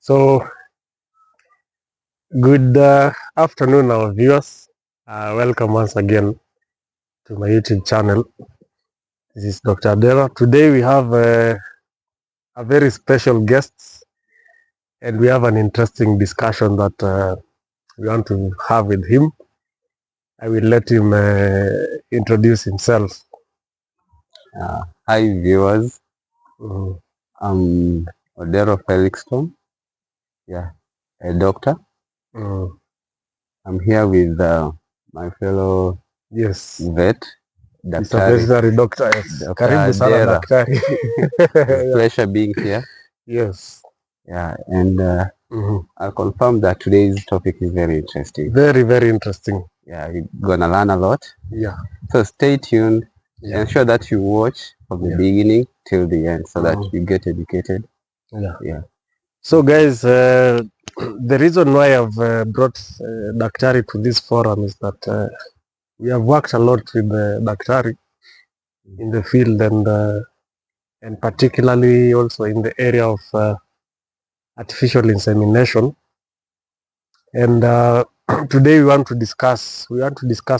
So, good afternoon, our viewers. Welcome once again to my YouTube channel. This is Dr. Adela. Today we have a very special guest, and we have an interesting discussion that we want to have with him. I will let him introduce himself. Hi viewers, Mhm. I'm Odero Felixton, a doctor. Mm. I'm here with my fellow Yes, vet, he's a Daktari, veterinary doctor. Yes. Dr. Karibu sana Adera. daktari. It's a Yeah. pleasure being here. Yes. And Mhm. I'll confirm that today's topic is very interesting. Very, very interesting. You're gonna learn a lot. Yeah. So stay tuned. Yeah. Ensure that you watch from the Yeah. beginning till the end so that Mhm. you get educated. Yeah. Yeah. So, guys, the reason why I've brought Daktari to this forum is that we have worked a lot with Daktari in the field and particularly also in the area of artificial insemination. And today we want to discuss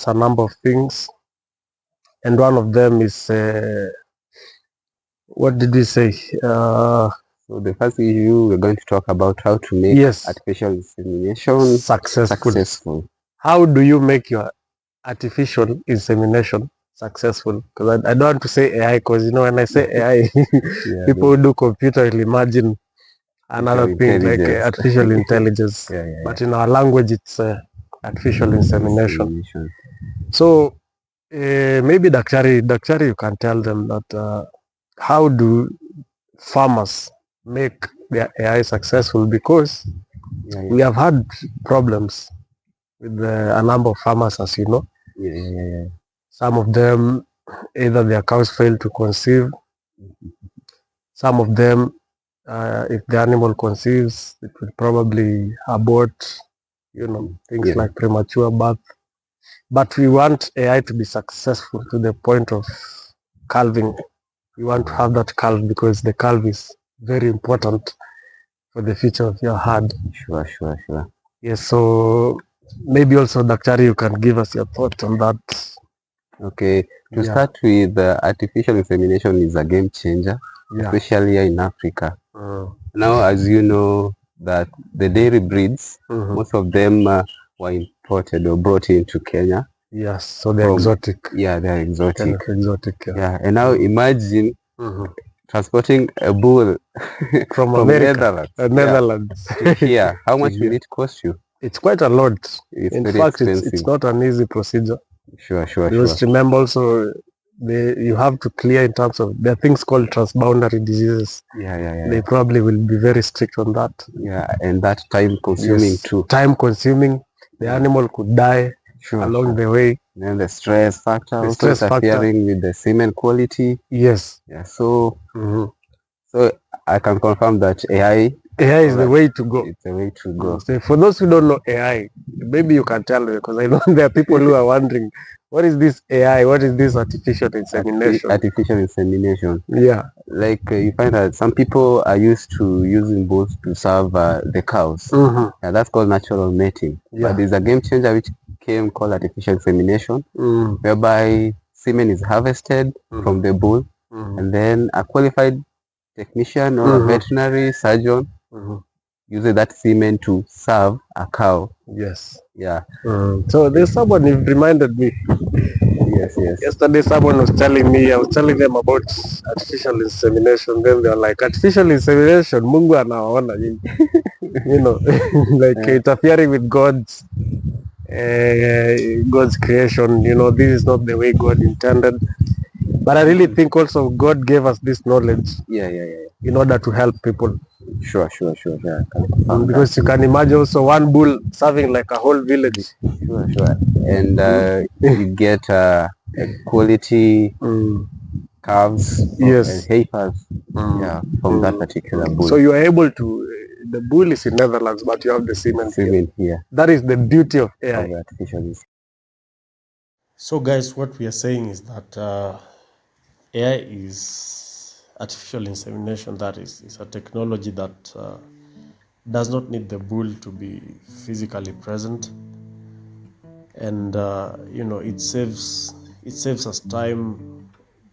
a number of things, and one of them is what did we say? So the first issue we're going to talk about how to make Yes, artificial insemination successful. successful. How do you make your artificial insemination successful? Because I don't want to say AI, because when I say AI, Yeah, people do computer will imagine another artificial thing like intelligence. artificial intelligence. Yeah. But in our language, it's artificial insemination. Insemination. So maybe Daktari, you can tell them that how do farmers make their AI successful? Because Yeah. we have had problems with a number of farmers, as you know. Yeah. Some of them, either their cows fail to conceive. Some of them, if the animal conceives, it will probably abort, things Yeah. like premature birth. But we want AI to be successful to the point of calving. We want to have that calf because the calf is very important for the future of your herd. Sure. Yes, so maybe also, Daktari, you can give us your thoughts on that. Okay. To Yeah, start with, artificial insemination is a game changer, yeah. especially here in Africa. Mm. Now, as you know, that the dairy breeds, Mhm. most of them were imported or brought into Kenya. Yes, so they're From exotic. Yeah, they're Kind exotic. of exotic, yeah. Yeah, and now imagine Mhm. transporting a bull From from America, Netherlands, Netherlands. to here. How To much will here. it cost you? It's quite a lot. It's In very fact, it's expensive. not an easy procedure Sure. because remember also you have to clear in terms of there are things called transboundary diseases. Yeah. They probably will be very strict on that. Yeah, and that time consuming Yes, too. time consuming. The Yeah. animal could die along the way. Then the stress factor The also stress factor. interfering with the semen quality. Yes. Yeah, so Mhm. I can confirm that AI, AI is the alright, way to go. it's the way to go. So for those who don't know AI, maybe you can tell me, because I know there are people who are wondering, what is this AI? What is this artificial insemination? Artificial insemination. Yeah. Like you find that some people are used to using bulls to serve the cows. Mm-hmm. Yeah, that's called natural mating. Yeah. But there's a game changer which came called artificial insemination, whereby semen is harvested from the bull, and then a qualified technician or a veterinary surgeon uses that semen to serve a cow. Yes. Yeah. So there's someone who reminded me. Yes. Yesterday, someone was telling me, I was telling them about artificial insemination. Then they're like, artificial insemination, Mungu anawaona nyinyi. Like interfering with God's creation. This is not the way God intended. But I really think also God gave us this knowledge. Yeah. In order to help people. Sure. Yeah, because you can imagine also one bull serving like a whole village. Sure. And you get a quality calves and heifers from that particular bull. So you are able to, the bull is in Netherlands, but you have the semen here. That is the beauty of AI. So guys, what we are saying is that AI is artificial insemination. That is a technology that does not need the bull to be physically present, and it saves us time,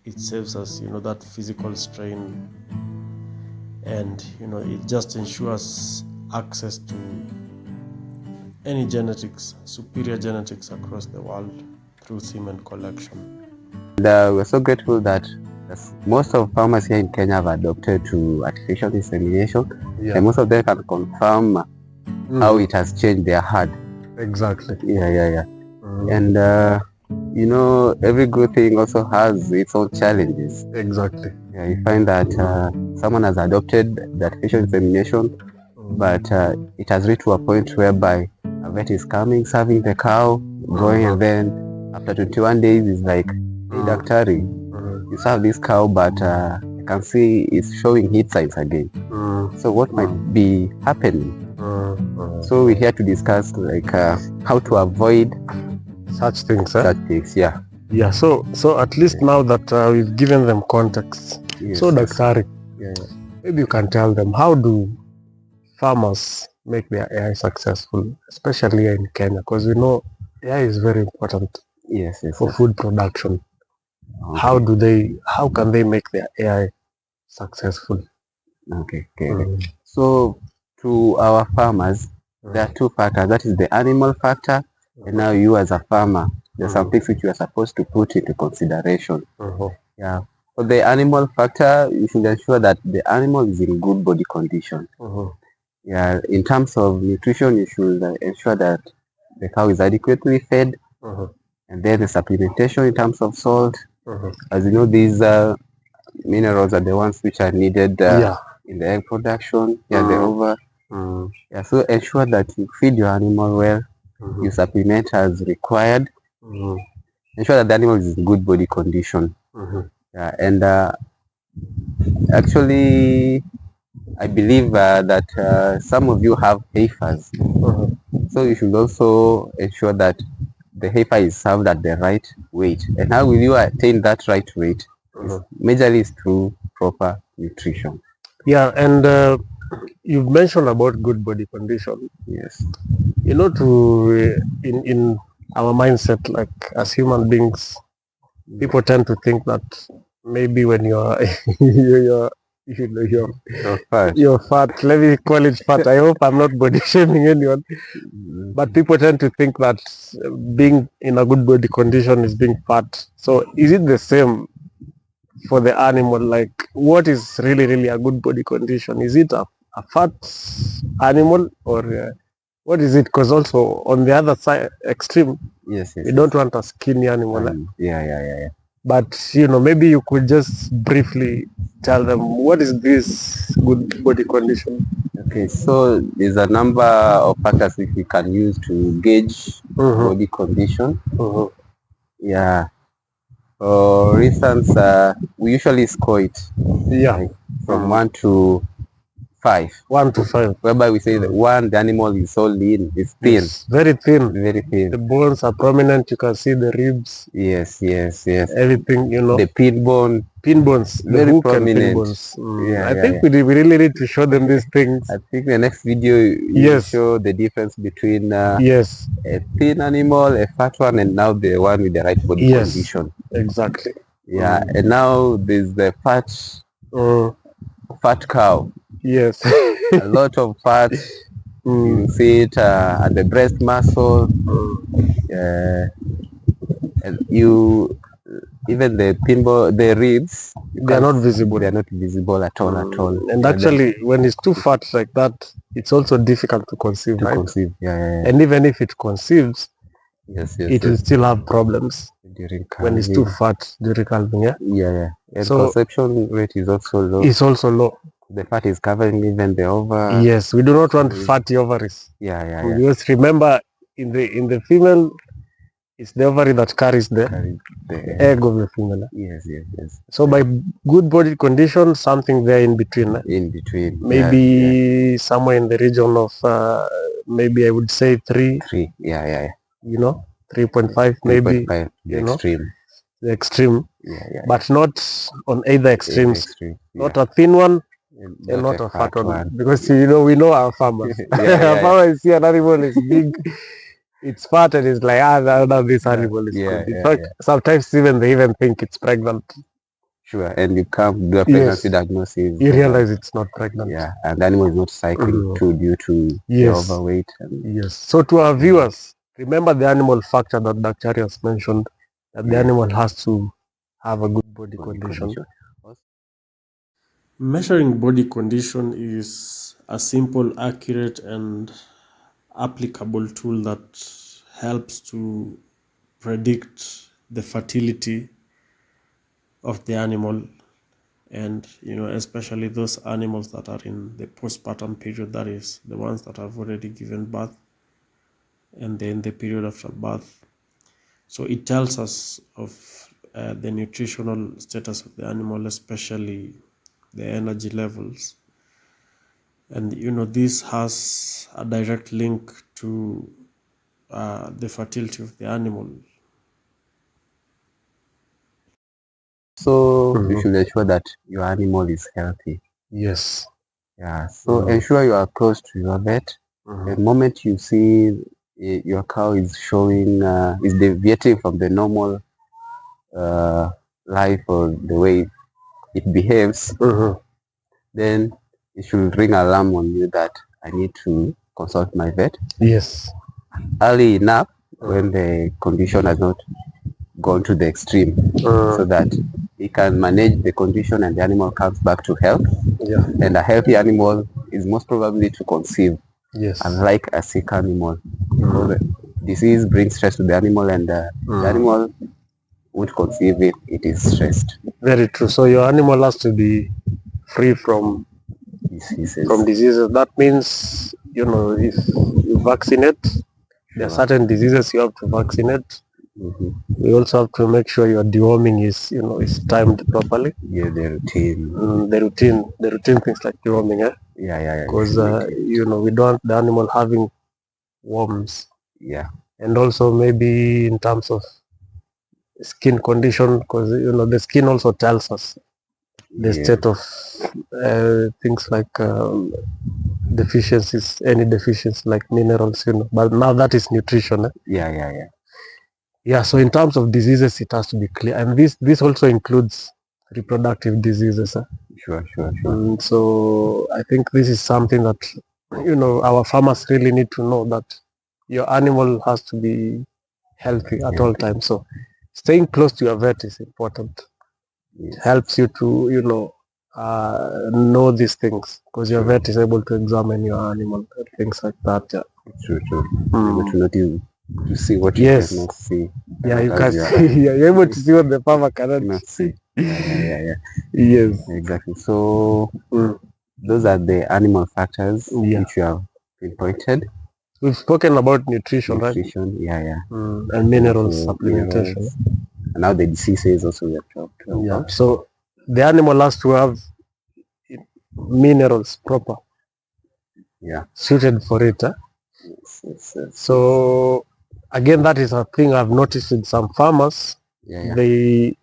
it saves us that physical strain, and it just ensures access to any genetics, superior genetics across the world through semen collection. And we're so grateful that most of farmers here in Kenya have adopted to artificial insemination, and most of them can confirm how it has changed their herd. Exactly. Yeah. And every good thing also has its own challenges. Exactly. Yeah, you find that someone has adopted the artificial insemination, but it has reached to a point whereby a vet is coming, serving the cow, going, and then after 21 days, it's like, hey, Daktari, you serve this cow, but I can see it's showing heat signs again. So what might be happening? So we're here to discuss like how to avoid such things. Such things, yeah. Yeah. So at least now that we've given them context. Yes, so yes. Daktari, Yeah. maybe you can tell them, how do farmers make their AI successful, especially here in Kenya, because we know AI is very important Yes, for food production. Okay. How can they make their AI successful? Okay. So to our farmers, there are two factors. That is the animal factor, and now you as a farmer, there are some things which you are supposed to put into consideration. Yeah. For the animal factor, you should ensure that the animal is in good body condition. Yeah. In terms of nutrition, you should ensure that the cow is adequately fed, and then the supplementation in terms of salt. As you know, these minerals are the ones which are needed in the egg production. Yeah, the ova. Yeah, so ensure that you feed your animal well, you supplement as required. Ensure that the animal is in good body condition. Yeah, and actually, I believe that some of you have heifers. So you should also ensure that the heifer is served at the right weight. And how will you attain that right weight? Majorly is through proper nutrition. Yeah, and you've mentioned about good body condition. Yes. To in our mindset, like as human beings, people tend to think that maybe when you're you're fat. Let me call it fat. I hope I'm not body shaming anyone, but people tend to think that being in a good body condition is being fat. So is it the same for the animal? Like, what is really a good body condition? Is it a fat animal, or what is it? Because also on the other side extreme, yes, we don't want a skinny animal. Yeah. But maybe you could just briefly tell them, what is this good body condition? Okay, so there's a number of factors which we can use to gauge body condition. Yeah. For instance, we usually score it from 1 to 5. 1 to 5. Whereby we say that 1, the animal is so lean, it's thin. Yes, very thin. Very thin. The bones are prominent, you can see the ribs. Yes. Everything, The pin bone. Pin bones, the very hook prominent. And pin bones. I think we really need to show them these things. I think the next video you show the difference between a thin animal, a fat one, and now the one with the right body condition. Exactly. Yeah, and now there's the fat cow. Yes. A lot of fat. You see it at the breast muscle. And even the pinball, the ribs, they are not visible. They are not visible at all. And actually, when it's too fat like that, it's also difficult to conceive. Yeah. And even if it conceives, it will still have problems during when it's too fat during calving. Yeah. And so conception rate is also low. It's also low. The fat is covering even the ovary. Yes, we do not want fatty ovaries. Yeah. Because remember, in the female, it's the ovary that carries the egg of the female. Yes. So by good body condition, something there in between. Maybe somewhere in the region of maybe I would say 3. 3. Yeah. 3.5 maybe. 3.5, the extreme. Yeah. But not on either extremes. Extreme. Not a thin one, and not a fat one. one. Because you know, we know our farmers. Our farmers see an animal is big, it's fat, and it's like, no, this animal is good. In fact, sometimes even they even think it's pregnant. Sure, and you come do a pregnancy diagnosis. You realize it's not pregnant. Yeah, and the animal is not cycling through due to the overweight. Yes. So to our viewers, remember the animal factor that Daktari has mentioned, that the animal has to have a good body condition. Measuring body condition is a simple, accurate, and applicable tool that helps to predict the fertility of the animal, and especially those animals that are in the postpartum period, that is the ones that have already given birth and then the period after birth. So it tells us of the nutritional status of the animal, especially the energy levels, and this has a direct link to the fertility of the animal. So you should ensure that your animal is healthy. Yes. Yeah. So ensure you are close to your vet. The moment you see your cow is showing is deviating from the normal life or the way it behaves, then it should ring alarm on you that I need to consult my vet. Yes. Early enough when the condition has not gone to the extreme, so that he can manage the condition and the animal comes back to health. Yeah. And a healthy animal is most probably to conceive. Yes. Unlike a sick animal. Because disease brings stress to the animal, and the animal won't conceive if it is stressed. Very true. So your animal has to be free from diseases. That means, if you vaccinate, there are certain diseases you have to vaccinate. You also have to make sure your deworming is timed properly. Yeah, the routine. The routine things like deworming, Yeah. Because we don't want the animal having worms. Yeah. And also maybe in terms of skin condition, because the skin also tells us the state of things like deficiencies, any deficiency like minerals, but now that is nutrition. Yeah, so in terms of diseases, it has to be clear, and this also includes reproductive diseases. Sure. So I think this is something that our farmers really need to know, that your animal has to be healthy at all times. So staying close to your vet is important. It helps you to know these things, because your vet is able to examine your animal and things like that. True. Able to notice, to see what you cannot see. Yeah, you can see. You're able to see what the farmer cannot see. Yeah. Yes. Exactly. So those are the animal factors which you have pinpointed. We've spoken about nutrition, right? Yeah. And minerals supplementation. And now the diseases also we have talked about. Yeah. So the animal has to have minerals proper. Yeah. Suited for it. Yes. So again, that is a thing I've noticed in some farmers. Yeah. They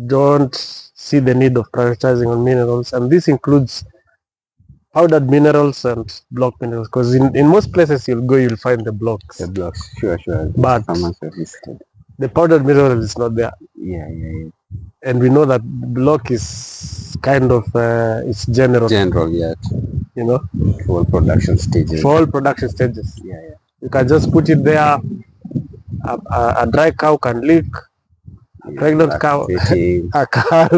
don't see the need of prioritizing on minerals, and this includes powdered minerals and block minerals, because in most places you'll find the blocks. The blocks, sure. But the powdered mineral is not there. Yeah. And we know that block is kind of it's general. Yeah. For all production stages. Yeah. You can just put it there. A dry cow can lick. A pregnant cow, a calf.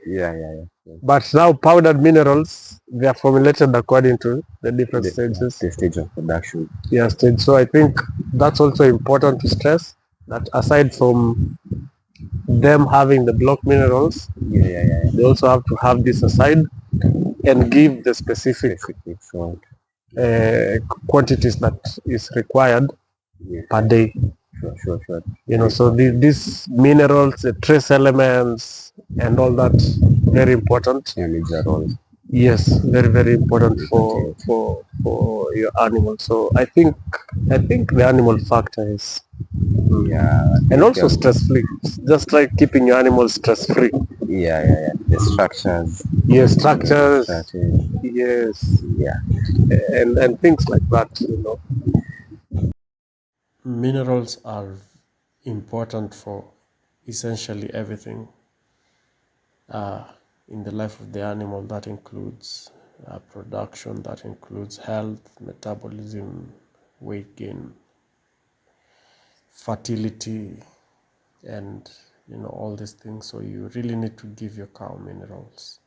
Yeah. But now powdered minerals, they are formulated according to the different stages. The stage of production. Yeah, stage. So I think that's also important to stress, that aside from them having the block minerals, they also have to have this aside and give the specific quantities that is required per day. Sure. So these minerals, the trace elements, and all that, very important. Yeah, major role. Yes, very, very important for your animal. So I think the animal factor is and also stress free. Just like keeping your animal stress free. The structures. Yes, structures. Strategies. Yes, Yeah. and things like that. Minerals are important for essentially everything in the life of the animal. That includes production, that includes health, metabolism, weight gain, fertility, and all these things. So you really need to give your cow minerals.